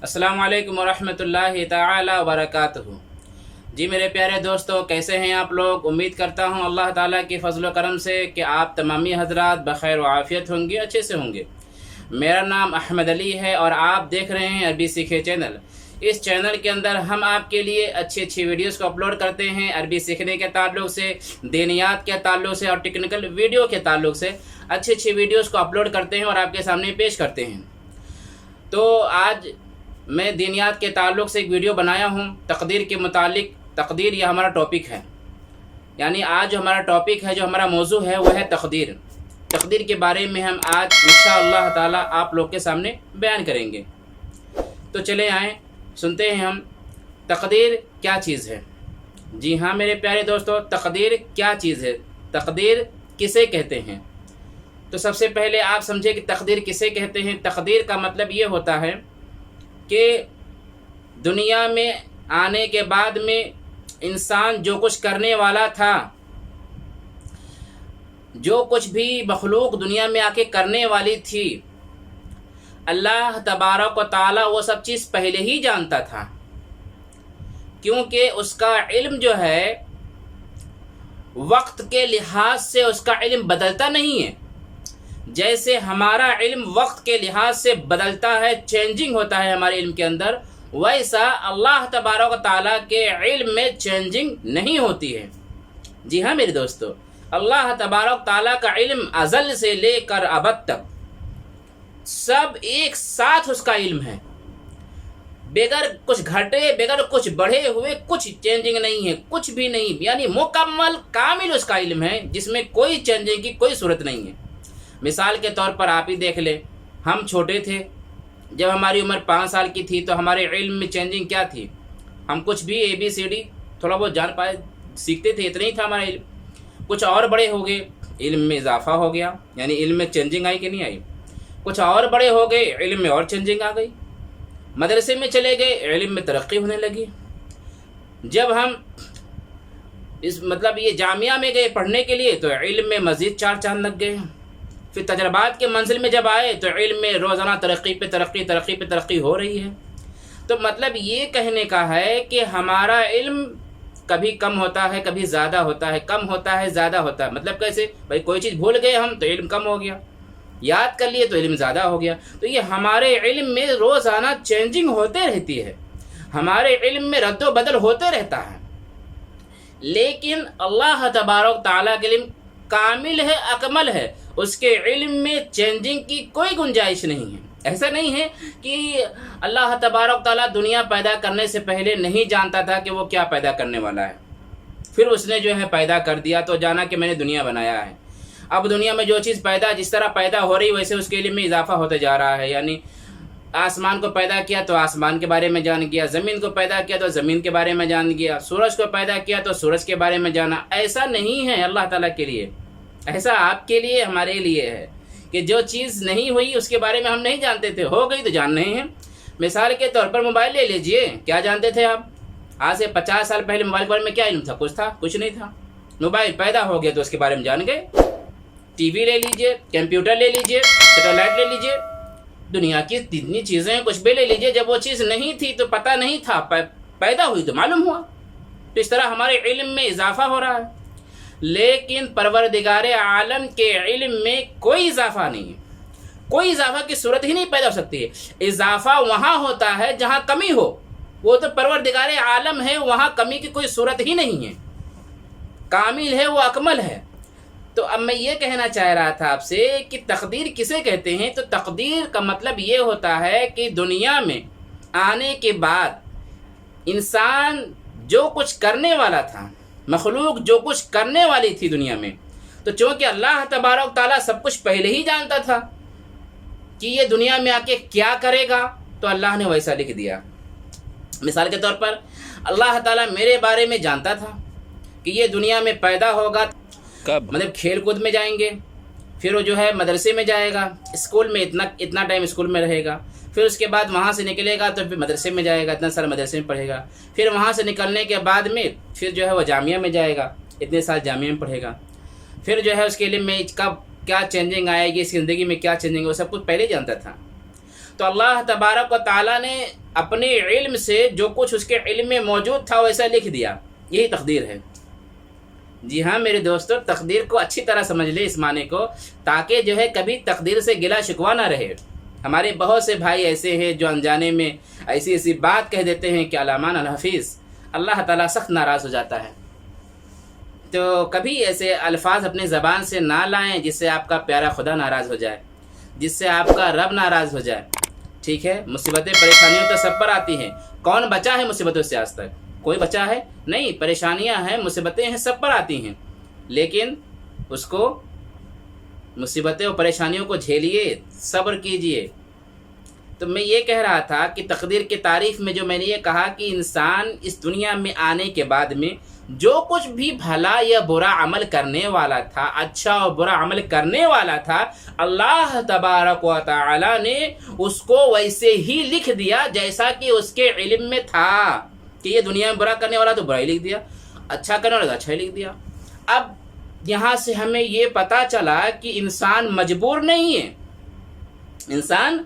अस्सलाम वालेकुम वरहमतुल्लाहि ताला वबरकातुहू। जी मेरे प्यारे दोस्तों, कैसे हैं आप लोग। उम्मीद करता हूं अल्लाह ताला के फजल व करम से कि आप तमामी हजरात बखैर व आफ़ियत होंगे, अच्छे से होंगे। मेरा नाम अहमद अली है और आप देख रहे हैं अरबी सीखे चैनल। इस चैनल के अंदर हम आपके लिए अच्छी अच्छी वीडियोस को अपलोड करते हैं। अरबी सीखने के ताल्लुक़ से, दीनियात के ताल्लुक़ से और टेक्निकल वीडियो के ताल्लुक़ से अच्छी अच्छी वीडियोस को अपलोड करते हैं और आपके सामने पेश करते हैं। तो आज मैं दीनियात के ताल्लुक़ से एक वीडियो बनाया हूँ तकदीर के मुतालिक। तकदीर यह हमारा टॉपिक है, यानी आज जो हमारा टॉपिक है, जो हमारा मौजू है वह है तकदीर। तकदीर के बारे में हम आज इंशाअल्लाह ताला आप लोग के सामने बयान करेंगे। तो चले आएँ, सुनते हैं हम तकदीर क्या चीज़ है। जी हाँ मेरे प्यारे दोस्तों, तकदीर क्या चीज़ है, तकदीर किसे कहते हैं। तो सबसे पहले आप समझे कि तकदीर किसे कहते हैं। तकदीर का मतलब ये होता है कि दुनिया में आने के बाद में इंसान जो कुछ करने वाला था, जो कुछ भी मखलूक दुनिया में आके करने वाली थी, अल्लाह तबारक व ताला वो सब चीज़ पहले ही जानता था, क्योंकि उसका इल्म जो है वक्त के लिहाज से उसका इल्म बदलता नहीं है। जैसे हमारा इल्म वक्त के लिहाज से बदलता है, चेंजिंग होता है हमारे इल्म के अंदर, वैसा अल्लाह तबारक व ताला के इल्म में चेंजिंग नहीं होती है। जी हाँ मेरे दोस्तों, अल्लाह तबारक ताला का इल्म अज़ल से लेकर अबद तक सब एक साथ उसका इल्म है, बगैर कुछ घटे बगैर कुछ बढ़े हुए कुछ चेंजिंग नहीं है, कुछ भी नहीं, यानी मुकम्मल कामिल उसका इल्म है जिसमें कोई चेंजिंग की कोई सूरत नहीं है। मिसाल के तौर पर आप ही देख ले, हम छोटे थे, जब हमारी उम्र 5 साल की थी तो हमारे इल्म में चेंजिंग क्या थी, हम कुछ भी ABCD थोड़ा बहुत जान पाए, सीखते थे, इतना ही था हमारा इल्म। कुछ और बड़े हो गए, इल्म में इजाफा हो गया, यानी इल्म में चेंजिंग आई कि नहीं आई। कुछ और बड़े हो गए, इल्म में और चेंजिंग आ गई। मदरसे में चले गए, इल्म में तरक्की होने लगी। जब हम ये जामिया में गए पढ़ने के लिए तो इल्म में मज़ीद 4 चांद लग गए। फिर तजर्बात के मंजिल में जब आए तो इल्म में रोज़ाना तरक्की पे तरक्की हो रही है। तो मतलब ये कहने का है कि हमारा इल्म कभी कम होता है, कभी ज़्यादा होता है, कम होता है, ज़्यादा होता है। मतलब कैसे भाई, कोई चीज़ भूल गए हम तो इल्म कम हो गया, याद कर लिए तो इल्म ज़्यादा हो गया। तो ये हमारे इल्म में रोज़ाना चेंजिंग होते रहती है, हमारे इल्म में रद्दो बदल होते रहता है। लेकिन अल्लाह तबारक ताला के इल्म कामिल है, अकमल है, उसके इल्म में चेंजिंग की कोई गुंजाइश नहीं है। ऐसा नहीं है कि अल्लाह तबारक ताला दुनिया पैदा करने से पहले नहीं जानता था कि वो क्या पैदा करने वाला है, फिर उसने जो है पैदा कर दिया तो जाना कि मैंने दुनिया बनाया है। अब दुनिया में जो चीज़ जिस तरह पैदा हो रही वैसे उसके इल्म में इजाफा होते जा रहा है। यानी आसमान को पैदा किया तो आसमान के बारे में जान गया, ज़मीन को पैदा किया तो ज़मीन के बारे में जान गया, सूरज को पैदा किया तो सूरज के बारे में जाना। ऐसा नहीं है अल्लाह ताला के लिए, ऐसा आपके लिए हमारे लिए है कि जो चीज़ नहीं हुई उसके बारे में हम नहीं जानते थे, हो गई तो जान रहे हैं। मिसाल के तौर पर मोबाइल ले लीजिए, क्या जानते थे आप? आज से 50 साल पहले मोबाइल के बारे में क्या इल्म था? कुछ था? कुछ नहीं था। मोबाइल पैदा हो गया तो उसके बारे में जान गए। TV ले लीजिए, कंप्यूटर ले लीजिए, सैटेलाइट ले लीजिए, दुनिया की जितनी चीज़ें हैं कुछ भी ले लीजिए, जब वो चीज़ नहीं थी तो पता नहीं था, पैदा हुई तो मालूम हुआ। तो इस तरह हमारे इल्म में इजाफा हो रहा है। लेकिन परवरदिगारे आलम के इल्म में कोई इजाफा नहीं है, कोई इजाफा की सूरत ही नहीं पैदा हो सकती है। इजाफा वहाँ होता है जहाँ कमी हो, वो तो परवरदिगारे आलम है, वहाँ कमी की कोई सूरत ही नहीं है, कामिल है, वो अकमल है। तो अब मैं ये कहना चाह रहा था आपसे कि तकदीर किसे कहते हैं। तो तकदीर का मतलब ये होता है कि दुनिया में आने के बाद इंसान जो कुछ करने वाला था, मखलूक जो कुछ करने वाली थी दुनिया में, तो चूँकि अल्लाह तबारक ताला सब कुछ पहले ही जानता था कि ये दुनिया में आके क्या करेगा, तो अल्लाह ने वैसा लिख दिया। मिसाल के तौर पर अल्लाह ताला मेरे बारे में जानता था कि ये दुनिया में पैदा होगा, कब मतलब खेल कूद में जाएंगे, फिर वो जो है मदरसे में जाएगा, स्कूल में इतना टाइम स्कूल में रहेगा, फिर उसके बाद वहाँ से निकलेगा तो फिर मदरसे में जाएगा, इतना सारा मदरसे में पढ़ेगा, फिर वहाँ से निकलने के बाद में फिर जो है वो जामिया में जाएगा, इतने साल जामिया में पढ़ेगा, फिर जो है उसके लिए में कब क्या चेंजिंग आएगी, इस ज़िंदगी में क्या चेंजिंग, वो सब कुछ पहले जानता था। तो अल्लाह तबारक व तआला ने اپنے علم سے جو کچھ اس کے علم میں موجود تھا ویسا لکھ دیا، یہی تقدیر ہے۔ جی ہاں میرے دوستو، تقدیر کو اچھی طرح سمجھ لے اس معنی کو، تاکہ جو ہے کبھی تقدیر سے گلا شکوہ نہ رہے۔ ہمارے بہت سے بھائی ایسے ہیں جو انجانے میں ایسی ایسی بات کہہ دیتے ہیں کہ علامان الحفیظ، اللہ تعالیٰ سخت ناراض ہو جاتا ہے۔ تو کبھی ایسے الفاظ اپنے زبان سے نہ لائیں جس سے آپ کا پیارا خدا ناراض ہو جائے، جس سے آپ کا رب ناراض ہو جائے، ٹھیک ہے؟ مصیبتیں پریشانیاں تو سب پر آتی ہیں، کون بچا ہے مصیبتوں سے آج تک؟ کوئی بچا ہے نہیں، پریشانیاں ہیں، مصیبتیں ہیں، سب پر آتی ہیں، لیکن اس کو مصیبتیں اور پریشانیوں کو جھیلیے، صبر کیجئے۔ تو میں یہ کہہ رہا تھا کہ تقدیر کی تعریف میں جو میں نے یہ کہا کہ انسان اس دنیا میں آنے کے بعد میں جو کچھ بھی بھلا یا برا عمل کرنے والا تھا، اچھا اور برا عمل کرنے والا تھا، اللہ تبارک و تعالی نے اس کو ویسے ہی لکھ دیا جیسا کہ اس کے علم میں تھا، کہ یہ دنیا میں برا کرنے والا تو برا ہی لکھ دیا، اچھا کرنے والا تو اچھا ہی لکھ دیا۔ اب یہاں سے ہمیں یہ پتہ چلا کہ انسان مجبور نہیں ہے، انسان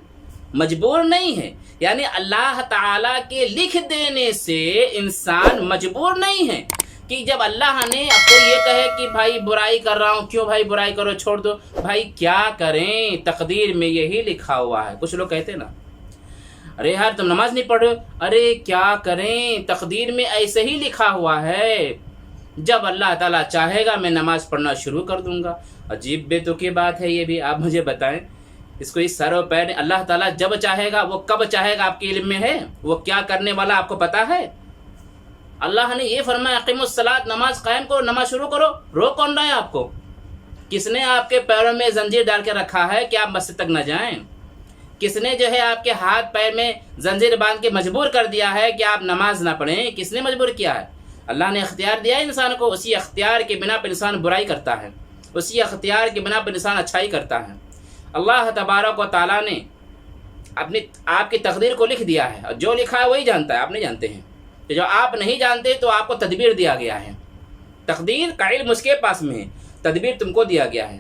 مجبور نہیں ہے، یعنی اللہ تعالیٰ کے لکھ دینے سے انسان مجبور نہیں ہے کہ جب اللہ نے اب کو یہ کہے کہ بھائی برائی کر رہا ہوں، کیوں بھائی برائی کرو، چھوڑ دو، بھائی کیا کریں، تقدیر میں یہی لکھا ہوا ہے۔ کچھ لوگ کہتے ہیں نا، ارے یار تم نماز نہیں پڑھ رہے، ارے کیا کریں، تقدیر میں ایسے ہی لکھا ہوا ہے، جب اللہ تعالیٰ چاہے گا میں نماز پڑھنا شروع کر دوں گا۔ عجیب بے تکی بات ہے یہ بھی، آپ مجھے بتائیں، اس کو اس سر و پیر اللہ تعالیٰ جب چاہے گا، وہ کب چاہے گا آپ کے علم میں ہے؟ وہ کیا کرنے والا آپ کو پتا ہے؟ اللہ نے یہ فرمایا اقیموا الصلاۃ، نماز قائم کرو، نماز شروع کرو، روک کون رہا ہے آپ کو؟ کس نے آپ کے پیروں میں زنجیر ڈال کے رکھا ہے کہ آپ مسجد تک نہ جائیں؟ کس نے جو ہے آپ کے ہاتھ پیر میں زنجیر باندھ کے مجبور کر دیا ہے کہ آپ نماز نہ پڑھیں؟ کس نے مجبور کیا ہے؟ اللہ نے اختیار دیا ہے انسان کو، اسی اختیار کے بنا پر انسان برائی کرتا ہے، اسی اختیار کے بنا پر انسان اچھائی کرتا ہے۔ اللہ تبارک و تعالیٰ نے آپ کی تقدیر کو لکھ دیا ہے، اور جو لکھا ہے وہی جانتا ہے، آپ نہیں جانتے ہیں۔ جو آپ نہیں جانتے تو آپ کو تدبیر دیا گیا ہے، تقدیر کا علم اس کے پاس میں ہے، تدبیر تم کو دیا گیا ہے۔